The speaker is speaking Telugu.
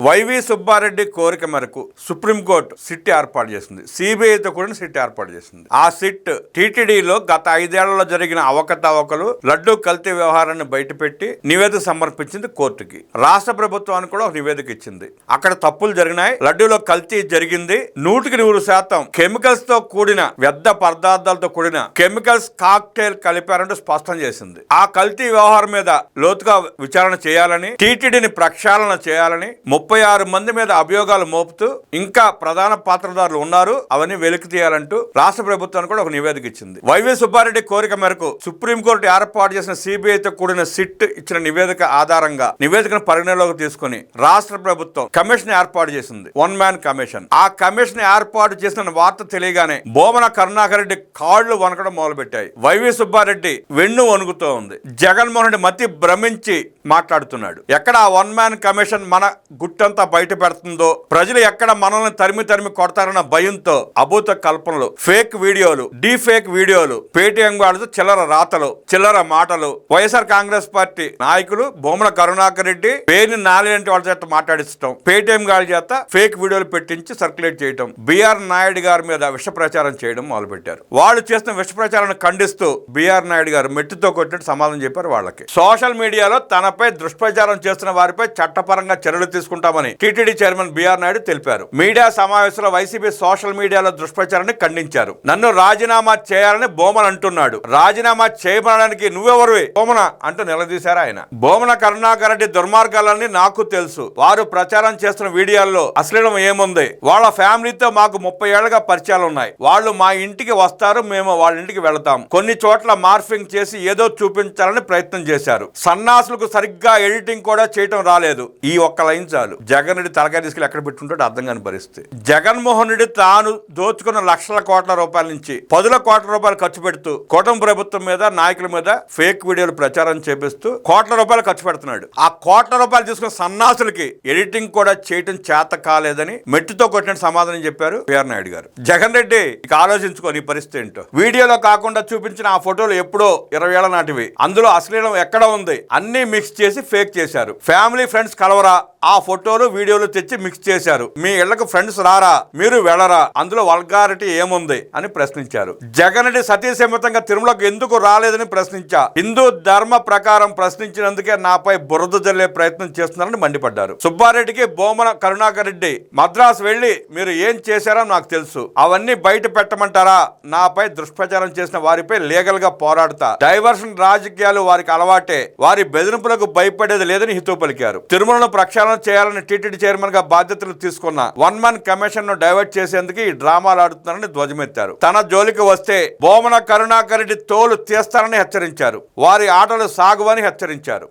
వైవి సుబ్బారెడ్డి కోరిక మేరకు సుప్రీంకోర్టు సిట్ ఏర్పాటు చేసింది. సిబిఐతో కూడా సిట్ ఏర్పాటు చేసింది. ఆ సిట్ టీటీడీలో గత 5 ఏళ్లలో జరిగిన అవకతవకలు, లడ్డూ కల్తీ వ్యవహారాన్ని బయటపెట్టి నివేదిక సమర్పించింది కోర్టుకి. రాష్ట్ర ప్రభుత్వానికి కూడా ఒక నివేదిక ఇచ్చింది. అక్కడ తప్పులు జరిగినాయి, లడ్డూలో కల్తీ జరిగింది, 100% కెమికల్స్ తో కూడిన వ్యర్థ పదార్థాలతో కూడిన కెమికల్స్ కాక్టైల్ కలిపారంటూ స్పష్టం చేసింది. ఆ కల్తీ వ్యవహారం మీద లోతుగా విచారణ చేయాలని, టీటీడీని ప్రక్షాళన చేయాలని 36 మంది మీద అభియోగాలు మోపుతూ ఇంకా ప్రధాన పాత్రధారులు ఉన్నారు, అవన్నీ వెలికి తీయాలంటూ రాష్ట్ర ప్రభుత్వానికి కూడా ఒక నివేదిక ఇచ్చింది. వైవి సుబ్బారెడ్డి కోరిక మేరకు సుప్రీంకోర్టు ఏర్పాటు చేసిన సిబిఐతో కూడిన సిట్ ఇచ్చిన నివేదిక ఆధారంగా నివేదికను పరిగణలోకి తీసుకుని రాష్ట్ర ప్రభుత్వం కమిషన్ ఏర్పాటు చేసింది. 1 మ్యాన్ కమిషన్. ఆ కమిషన్ ఏర్పాటు చేసిన వార్త తెలియగానే బోమన కరుణాకర్ రెడ్డి కాళ్లు వణకడం మొదలుపెట్టాయి. వైవి సుబ్బారెడ్డి వెన్ను వణుకుతూ ఉంది. జగన్మోహన్ రెడ్డి మతి భ్రమించి మాట్లాడుతున్నాడు. ఎక్కడ ఆ 1 మ్యాన్ కమిషన్ మన గుట్టంతా బయట పెడుతుందో, ప్రజలు ఎక్కడ మనల్ని తరిమి కొడతారన్న భయంతో అభూత కల్పనలు, ఫేక్ వీడియోలు, డీఫేక్ వీడియోలు, పేటీఎం వాళ్ళతో చిల్లర రాతలు, చిల్లర మాటలు, వైఎస్ఆర్ కాంగ్రెస్ పార్టీ నాయకులు బొమ్మన కరుణాకర్ రెడ్డి పేరుని నాలుగంటి వాళ్ళ చేత మాట్లాడించడం, పేటీఎం గారి చేత ఫేక్ వీడియోలు పెట్టించి సర్క్యులేట్ చేయడం, బిఆర్ నాయుడు గారి మీద విష ప్రచారం చేయడం మొదలుపెట్టారు. వాళ్ళు చేసిన విష ప్రచారాన్ని ఖండిస్తూ బిఆర్ నాయుడు గారు మెట్టుతో కొట్టినట్టు సమాధానం చెప్పారు. వాళ్ళకి సోషల్ మీడియాలో తనపై దుష్ప్రచారం చేస్తున్న వారిపై చట్టపరంగా చర్యలు తీసుకుంటామని టీటీడీ చైర్మన్ బిఆర్ నాయుడు తెలిపారు. మీడియా సమావేశంలో వైసీపీ సోషల్ మీడియాలో దుష్ప్రచారాన్ని ఖండించారు. నన్ను రాజీనామా చేయాలని బోమన్ అంటున్నాడు. రాజీనామా చేయబడడానికి నువ్వెవరువి బోమన అంటూ నిలదీశారు ఆయన. బోమన కరుణాకర్ రెడ్డి దుర్మార్గాలన్నీ నాకు తెలుసు. వారు ప్రచారం చేస్తున్న వీడియోల్లో అశ్లీలం ఏముంది? వాళ్ళ ఫ్యామిలీతో మాకు 30 ఏళ్లుగా పరిచయాలు ఉన్నాయి. వాళ్ళు మా ఇంటికి వస్తారు, మేము వాళ్ళ ఇంటికి వెళతాం. కొన్ని చోట్ల మార్ఫింగ్ చేసి ఏదో చూపించాలని ప్రయత్నం చేశారు. సన్నాసులకు సరిగ్గా ఎడిటింగ్ కూడా చేయటం రాలేదు. ఈ ఒక్క లైన్ చాలు జగన్ రెడ్డి తలకాయ తీసుకెళ్ళి ఎక్కడ పెట్టుంటాడు అర్థం కాని పరిస్థితి. జగన్మోహన్ రెడ్డి తాను దోచుకున్న లక్షల కోట్ల రూపాయల నుంచి 10 కోట్ల రూపాయలు ఖర్చు పెడుతూ కూటమి ప్రభుత్వం మీద, నాయకుల మీద ఫేక్ వీడియోలు ప్రచారం చేపిస్తూ కోట్ల రూపాయలు ఖర్చు పెడుతున్నాడు. ఆ కోట్ల రూపాయలు తీసుకున్న సన్నాసులకి ఎడిటింగ్ కూడా చేయటం చేత కాలేదని మెట్టుతో కొట్టిన సమాధానం చెప్పారు బిఆర్ నాయుడు గారు. జగన్ రెడ్డి ఇక ఆలోచించుకో నీ పరిస్థితి ఏంటో. వీడియోలో కాకుండా చూపించిన ఆ ఫోటోలు ఎప్పుడో 20 ఏళ్ల నాటివి. అందులో అశ్లీలం ఎక్కడ ఉంది? అన్ని మిక్స్ చేసి ఫేక్ చేశారు. ఫ్యామిలీ ఫ్రెండ్స్ కలవరా? ఆ ఫోటోలు వీడియోలు తెచ్చి మిక్స్ చేశారు. మీ ఇళ్లకు ఫ్రెండ్స్ రారా? మీరు వెళ్ళరా? అందులో వల్గారిటీ ఏముంది అని ప్రశ్నించారు. జగన్ రెడ్డి సతీ సమేతంగా తిరుమలకు ఎందుకు రాలేదని ప్రశ్నించా. హిందూ ధర్మ ప్రకారం ప్రశ్నించినందుకే నాపై బురద జల్లే ప్రయత్నం చేస్తున్నారని మండిపడ్డారు. సుబ్బారెడ్డికి బోమన కరుణాకర్ రెడ్డి మద్రాసు వెళ్లి మీరు ఏం చేశారో నాకు తెలుసు, అవన్నీ బయట పెట్టమంటారా? నాపై దుష్ప్రచారం చేసిన వారిపై లీగల్ గా పోరాడతా. డైవర్షన్ రాజకీయాలు వారికి అలవాటే. వారి బెదిరింపులకు భయపడేది లేదని హితవు పలికారు. తిరుమలను ప్రక్షాళన చేయాలని టీటీడీ చైర్మన్ గా బాధ్యతలు తీసుకున్న 1 మ్యాన్ కమిషన్ ను డైవర్ట్ చేసేందుకు ఈ డ్రామాలు ఆడుతున్నారని ధ్వజమెత్తారు. తన జోలికి వస్తే బోమన కరుణాకర్ రెడ్డి తోలు తీస్తారని హెచ్చరించారు. వారి ఆటలు సాగువని హెచ్చరించారు.